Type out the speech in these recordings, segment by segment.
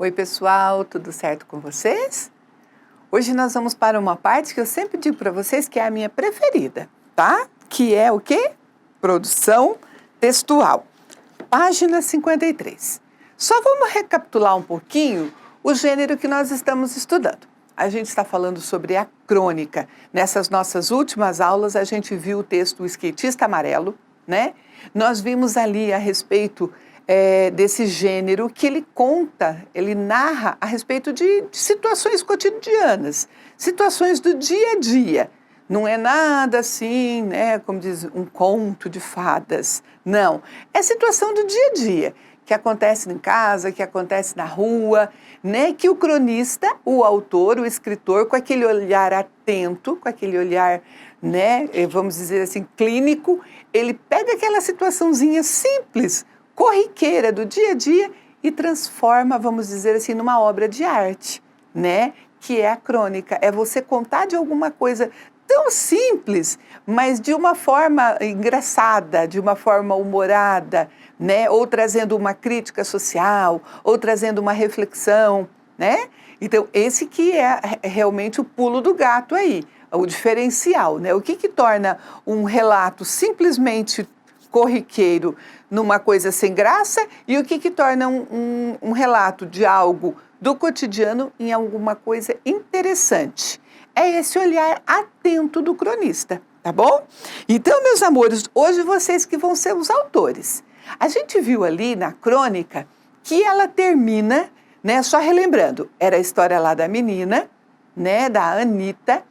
Oi pessoal, tudo certo com vocês? Hoje nós vamos para uma parte que eu sempre digo para vocês que é a minha preferida, tá? Que é o quê? Produção textual. Página 53. Só vamos recapitular um pouquinho o gênero que nós estamos estudando. A gente está falando sobre a crônica. Nessas nossas últimas aulas a gente viu o texto O Skatista Amarelo, né? Nós vimos ali a respeito desse gênero que ele conta, ele narra a respeito de situações cotidianas, situações do dia a dia. Não é nada assim, né, como diz, um conto de fadas. Não, é situação do dia a dia, que acontece em casa, que acontece na rua, né, que o cronista, o autor, o escritor, com aquele olhar atento, com aquele olhar, né, vamos dizer assim, clínico, ele pega aquela situaçãozinha simples, corriqueira do dia a dia e transforma, vamos dizer assim, numa obra de arte, né? Que é a crônica. É você contar de alguma coisa tão simples, mas de uma forma engraçada, de uma forma humorada, né? Ou trazendo uma crítica social, ou trazendo uma reflexão, né? Então, esse que é realmente o pulo do gato aí, o diferencial, né? O que torna um relato simplesmente corriqueiro numa coisa sem graça e o que torna um relato de algo do cotidiano em alguma coisa interessante. É esse olhar atento do cronista, tá bom? Então, meus amores, hoje vocês que vão ser os autores. A gente viu ali na crônica que ela termina, né, só relembrando, era a história lá da menina, né, da Anitta,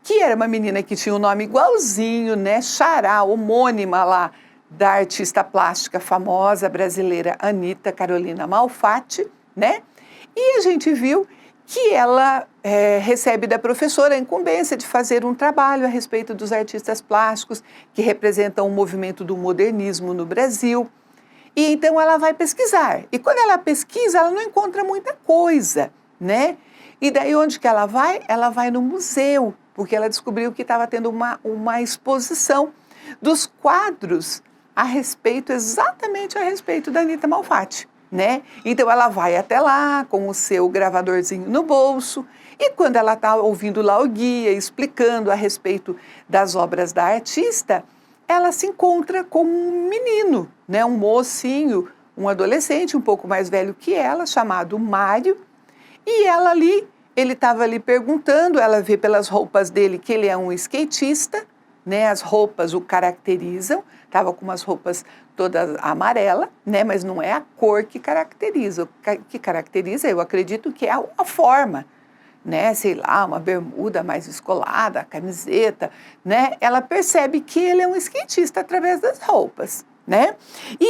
que era uma menina que tinha um nome igualzinho, né, xará, homônima lá, da artista plástica famosa brasileira Anitta Carolina Malfatti, né? E a gente viu que ela recebe da professora a incumbência de fazer um trabalho a respeito dos artistas plásticos que representam o movimento do modernismo no Brasil. E então ela vai pesquisar. E quando ela pesquisa, ela não encontra muita coisa, né? E daí onde que ela vai? Ela vai no museu, porque ela descobriu que estava tendo uma exposição dos quadros exatamente a respeito da Anitta Malfatti, né? Então ela vai até lá com o seu gravadorzinho no bolso e quando ela está ouvindo lá o guia explicando a respeito das obras da artista, ela se encontra com um menino, né? Um mocinho, um adolescente um pouco mais velho que ela, chamado Mário, e ele estava ali perguntando, ela vê pelas roupas dele que ele é um skatista, né, as roupas o caracterizam, estava com umas roupas todas amarelas, né, mas não é a cor que caracteriza, o que caracteriza, eu acredito que é a forma, né, sei lá, uma bermuda mais descolada, a camiseta, né, ela percebe que ele é um skatista através das roupas, né, e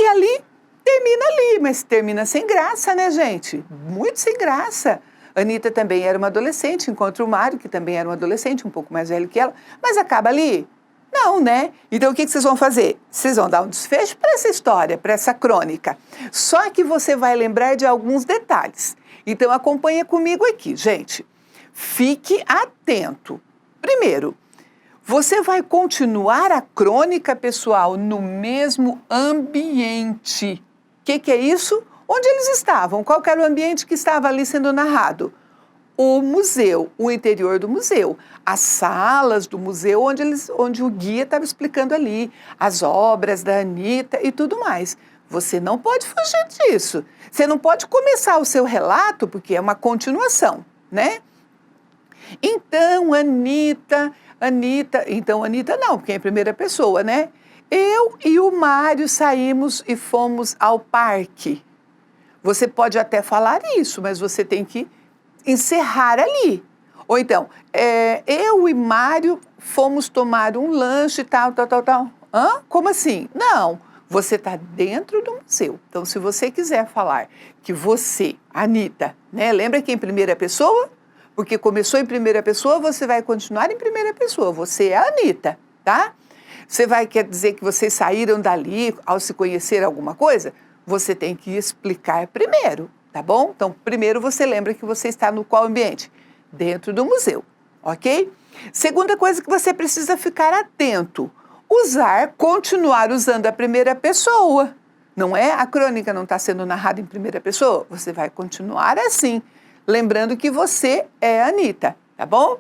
termina ali, mas termina sem graça, né, gente, muito sem graça. Anitta também era uma adolescente, encontra o Mário, que também era um adolescente, um pouco mais velho que ela, mas acaba ali? Não, né? Então o que vocês vão fazer? Vocês vão dar um desfecho para essa história, para essa crônica. Só que você vai lembrar de alguns detalhes. Então acompanha comigo aqui, gente. Fique atento. Primeiro, você vai continuar a crônica pessoal no mesmo ambiente. O que é isso? Onde eles estavam? Qual era o ambiente que estava ali sendo narrado? O museu, o interior do museu, as salas do museu onde o guia estava explicando ali, as obras da Anitta e tudo mais. Você não pode fugir disso. Você não pode começar o seu relato, porque é uma continuação, né? Então, Anitta não, porque é em primeira pessoa, né? Eu e o Mário saímos e fomos ao parque. Você pode até falar isso, mas você tem que encerrar ali. Ou então, eu e Mário fomos tomar um lanche, tal. Hã? Como assim? Não, você está dentro do museu. Então, se você quiser falar que você, Anitta, né? Lembra que é em primeira pessoa? Porque começou em primeira pessoa, você vai continuar em primeira pessoa. Você é a Anitta, tá? Quer dizer que vocês saíram dali ao se conhecer alguma coisa? Você tem que explicar primeiro, tá bom? Então, primeiro você lembra que você está no qual ambiente? Dentro do museu, ok? Segunda coisa que você precisa ficar atento, continuar usando a primeira pessoa. não é? A crônica não está sendo narrada em primeira pessoa? Você vai continuar assim, lembrando que você é a Anitta, tá bom?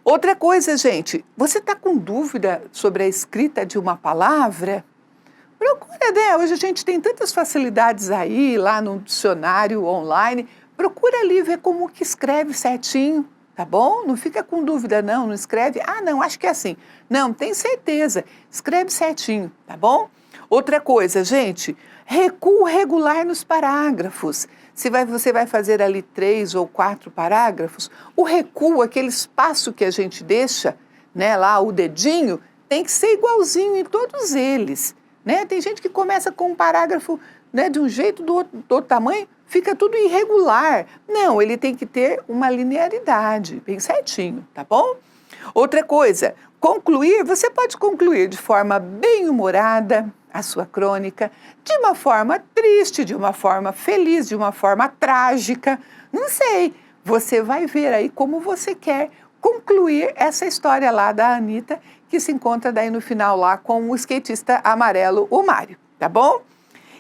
Outra coisa, gente, você está com dúvida sobre a escrita de uma palavra? Procura, né? Hoje a gente tem tantas facilidades aí, lá no dicionário online. Procura ali ver como que escreve certinho, tá bom? Não fica com dúvida não escreve, não, acho que é assim. Não, tem certeza, escreve certinho, tá bom? Outra coisa, gente, recuo regular nos parágrafos. Você vai fazer ali 3 ou 4 parágrafos, o recuo, aquele espaço que a gente deixa, né, lá o dedinho, tem que ser igualzinho em todos eles, né? Tem gente que começa com um parágrafo, né, de um jeito, do outro tamanho, fica tudo irregular. Não, ele tem que ter uma linearidade, bem certinho, tá bom? Outra coisa, concluir, você pode concluir de forma bem-humorada a sua crônica, de uma forma triste, de uma forma feliz, de uma forma trágica, não sei. Você vai ver aí como você quer concluir essa história lá da Anitta, que se encontra daí no final lá com o skatista amarelo, o Mário, tá bom?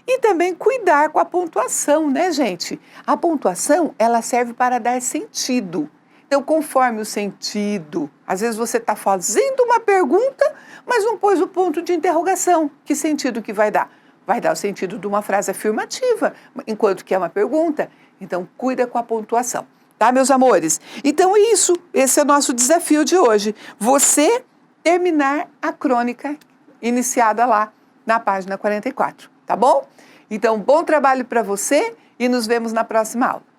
E também cuidar com a pontuação, né, gente? A pontuação, ela serve para dar sentido. Então, conforme o sentido, às vezes você está fazendo uma pergunta, mas não pôs o ponto de interrogação. Que sentido que vai dar? Vai dar o sentido de uma frase afirmativa, enquanto que é uma pergunta. Então, cuida com a pontuação. Tá, meus amores? Então, é isso. Esse é o nosso desafio de hoje. Você terminar a crônica iniciada lá na página 44. Tá bom? Então, bom trabalho para você e nos vemos na próxima aula.